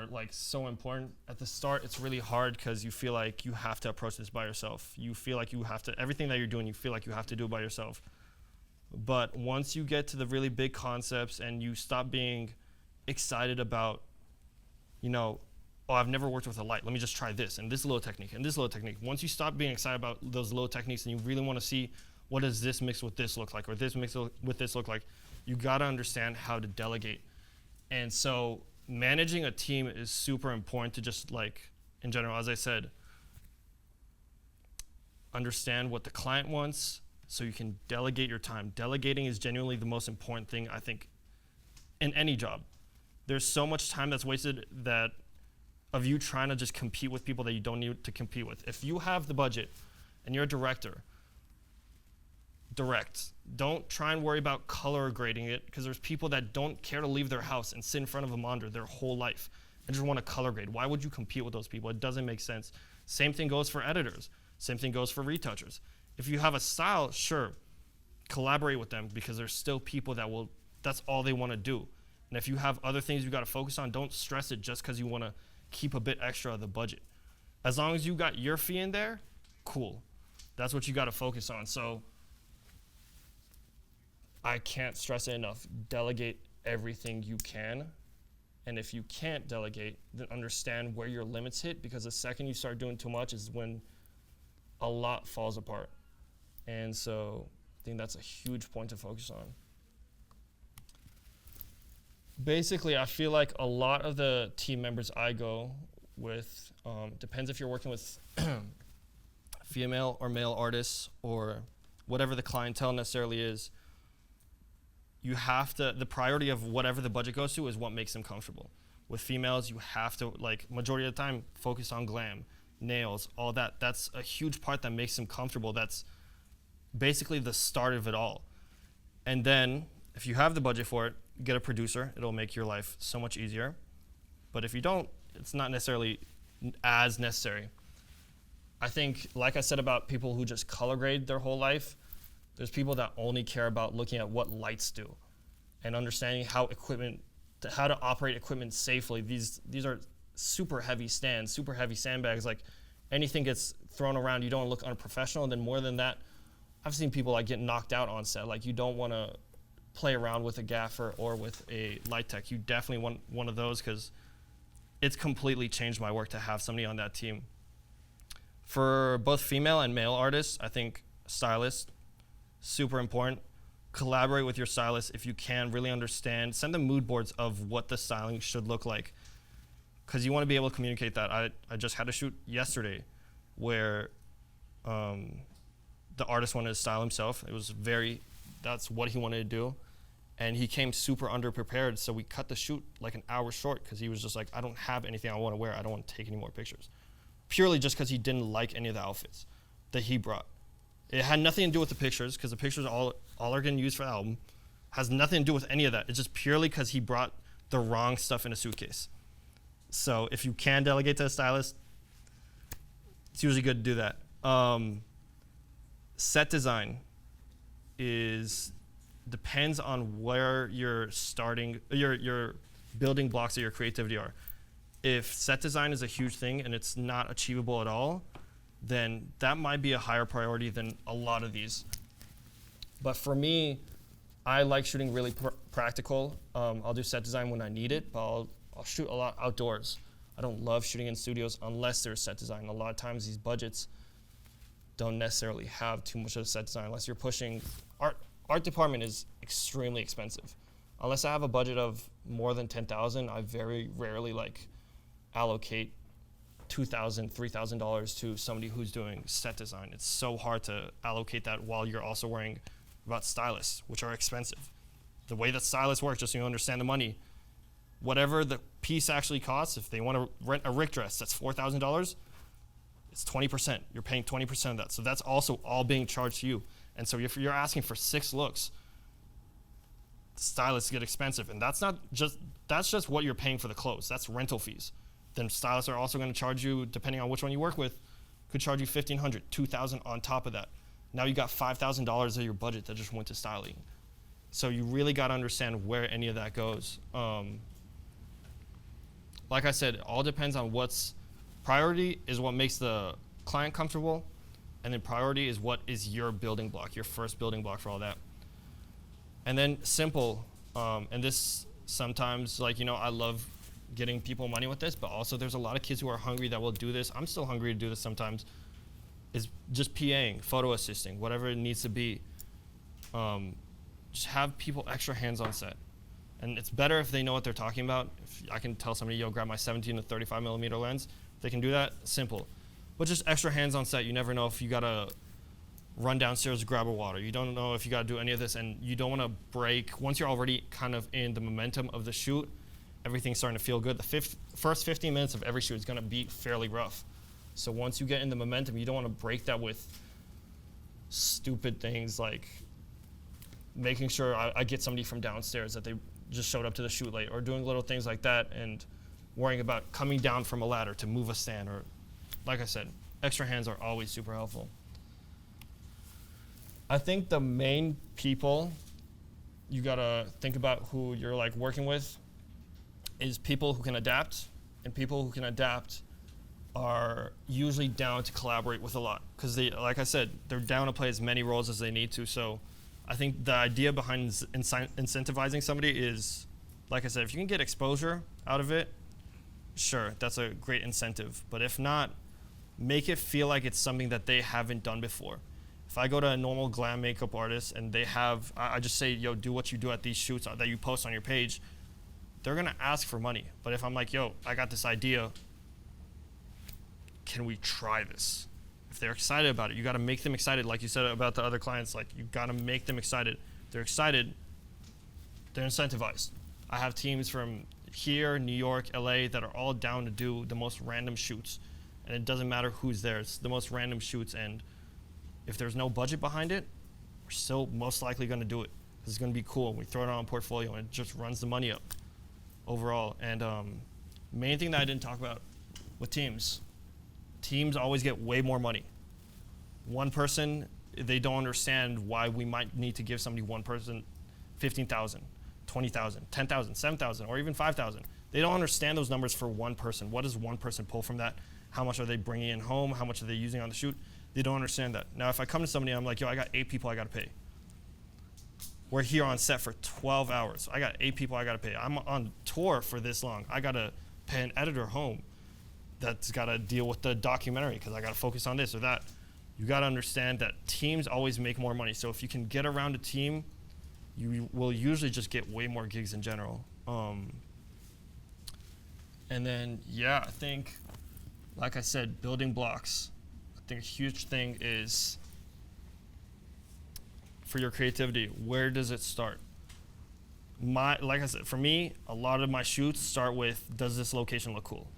are like so important. At the start, it's really hard because you feel like you have to approach this by yourself. You feel like you have to, everything that you're doing, you feel like you have to do it by yourself. But once you get to the really big concepts and you stop being excited about, you know, oh, I've never worked with a light. Let me just try this and this little technique and this little technique. Once you stop being excited about those little techniques and you really want to see what does this mix with this look like or this mix with this look like, you got to understand how to delegate. And so managing a team is super important to just like, in general, as I said, understand what the client wants so you can delegate your time. Delegating is genuinely the most important thing, I think, in any job. There's so much time that's wasted that of you trying to just compete with people that you don't need to compete with. If you have the budget and you're a director, direct. Don't try and worry about color grading it, because there's people that don't care to leave their house and sit in front of a monitor their whole life and just want to color grade. Why would you compete with those people? It doesn't make sense. Same thing goes for editors. Same thing goes for retouchers. If you have a style, sure, collaborate with them, because there's still people that will, that's all they want to do. And if you have other things you got to focus on, don't stress it just because you want to keep a bit extra of the budget. As long as you got your fee in there, cool. That's what you got to focus on. So I can't stress it enough. Delegate everything you can. And if you can't delegate, then understand where your limits hit, because the second you start doing too much is when a lot falls apart. And so I think that's a huge point to focus on. Basically, I feel like a lot of the team members I go with, depends if you're working with female or male artists or whatever the clientele necessarily is, you have to, the priority of whatever the budget goes to is what makes them comfortable. With females, you have to, like, majority of the time, focus on glam, nails, all that. That's a huge part that makes them comfortable. That's basically the start of it all. And then, if you have the budget for it, get a producer. It'll make your life so much easier. But if you don't, it's not necessarily as necessary. I think, like I said about people who just color grade their whole life, there's people that only care about looking at what lights do and understanding how to operate equipment safely. These are super heavy stands, super heavy sandbags. Like, anything gets thrown around, you don't look unprofessional. And then more than that, I've seen people like get knocked out on set. Like, you don't want to play around with a gaffer or with a light tech. You definitely want one of those, because it's completely changed my work to have somebody on that team. For both female and male artists, I think stylist, super important. Collaborate with your stylist if you can, really understand. Send them mood boards of what the styling should look like, because you want to be able to communicate that. I just had a shoot yesterday where the artist wanted to style himself. That's what he wanted to do. And he came super underprepared, so we cut the shoot like an hour short because he was just like, I don't have anything I want to wear. I don't want to take any more pictures. Purely just because he didn't like any of the outfits that he brought. It had nothing to do with the pictures, because the pictures all are getting used for the album. Has nothing to do with any of that. It's just purely because he brought the wrong stuff in a suitcase. So if you can delegate to a stylist, it's usually good to do that. Set design depends on where you're starting, your building blocks of your creativity are. If set design is a huge thing and it's not achievable at all, then that might be a higher priority than a lot of these. But for me, I like shooting really practical. I'll do set design when I need it, but I'll shoot a lot outdoors. I don't love shooting in studios unless there's set design. A lot of times these budgets don't necessarily have too much of a set design unless you're pushing art. Art department is extremely expensive. Unless I have a budget of more than $10,000, I very rarely allocate $2,000, $3,000 to somebody who's doing set design. It's so hard to allocate that while you're also worrying about stylists, which are expensive. The way that stylists work, just so you understand the money, whatever the piece actually costs, if they want to rent a Rick dress, that's $4,000, it's 20%. You're paying 20% of that. So that's also all being charged to you. And so if you're asking for 6 looks, stylists get expensive. And that's just what you're paying for the clothes. That's rental fees. Then stylists are also going to charge you, depending on which one you work with, could charge you $1,500, $2,000 on top of that. Now you got $5,000 of your budget that just went to styling. So you really got to understand where any of that goes. like I said, it all depends on what's priority is what makes the client comfortable, and then priority is what is your building block, your first building block for all that. And then simple, and this sometimes, like, I love getting people money with this, but also there's a lot of kids who are hungry that will do this. I'm still hungry to do this sometimes. Is just PAing, photo assisting, whatever it needs to be. Just have people extra hands on set. And it's better if they know what they're talking about. If I can tell somebody, yo, grab my 17 to 35 millimeter lens. If they can do that, simple. But just extra hands on set. You never know if you gotta run downstairs to grab a water. You don't know if you gotta do any of this, and you don't wanna break. Once you're already kind of in the momentum of the shoot, everything's starting to feel good. The first 15 minutes of every shoot is gonna be fairly rough. So once you get in the momentum, you don't wanna break that with stupid things like making sure I get somebody from downstairs that they just showed up to the shoot late, or doing little things like that and worrying about coming down from a ladder to move a stand, or like I said, extra hands are always super helpful. I think the main people you gotta think about who you're like working with is people who can adapt, and people who can adapt are usually down to collaborate with a lot, because they, like I said, they're down to play as many roles as they need to. So I think the idea behind incentivizing somebody is, like I said, if you can get exposure out of it, sure, that's a great incentive. But if not, make it feel like it's something that they haven't done before. If I go to a normal glam makeup artist and they have, I just say, yo, do what you do at these shoots that you post on your page, they're gonna ask for money. But if I'm like, yo, I got this idea, can we try this? If they're excited about it, you gotta make them excited. Like you said about the other clients, like you gotta make them excited. If they're excited, they're incentivized. I have teams from here, New York, LA, that are all down to do the most random shoots. And it doesn't matter who's there, it's the most random shoots. And if there's no budget behind it, we're still most likely gonna do it. It's gonna be cool. We throw it on a portfolio and it just runs the money up overall. And main thing that I didn't talk about with teams always get way more money. One person, they don't understand why we might need to give somebody one person 15,000, 20,000, 10,000, 7,000, or even 5,000. They don't understand those numbers for one person. What does one person pull from that? How much are they bringing in home? How much are they using on the shoot? They don't understand that. Now, if I come to somebody and I'm like, yo, I got 8 people I gotta pay. We're here on set for 12 hours. I got 8 people I gotta pay. I'm on tour for this long. I gotta pay an editor home that's gotta deal with the documentary because I gotta focus on this or that. You gotta understand that teams always make more money. So if you can get around a team, you will usually just get way more gigs in general. And then, yeah, I think, like I said, building blocks. I think a huge thing is for your creativity, where does it start? Like I said, for me, a lot of my shoots start with, does this location look cool?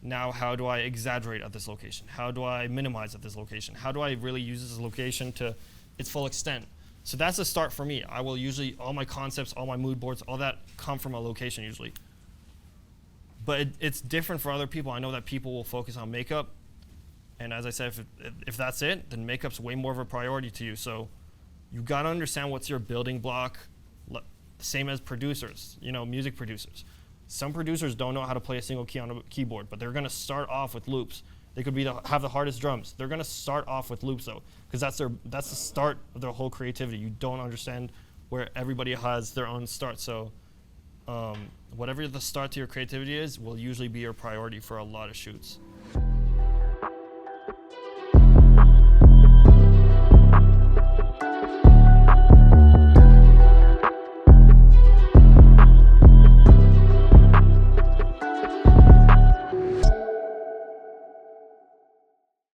Now, how do I exaggerate at this location? How do I minimize at this location? How do I really use this location to its full extent? So that's a start for me. I will usually, all my concepts, all my mood boards, all that come from a location usually. But it's different for other people. I know that people will focus on makeup. And as I said, if that's it, then makeup's way more of a priority to you. So you gotta understand what's your building block, same as producers, music producers. Some producers don't know how to play a single key on a keyboard, but they're gonna start off with loops. They could have the hardest drums. They're gonna start off with loops though, because that's the start of their whole creativity. You don't understand where everybody has their own start. So whatever the start to your creativity is will usually be your priority for a lot of shoots.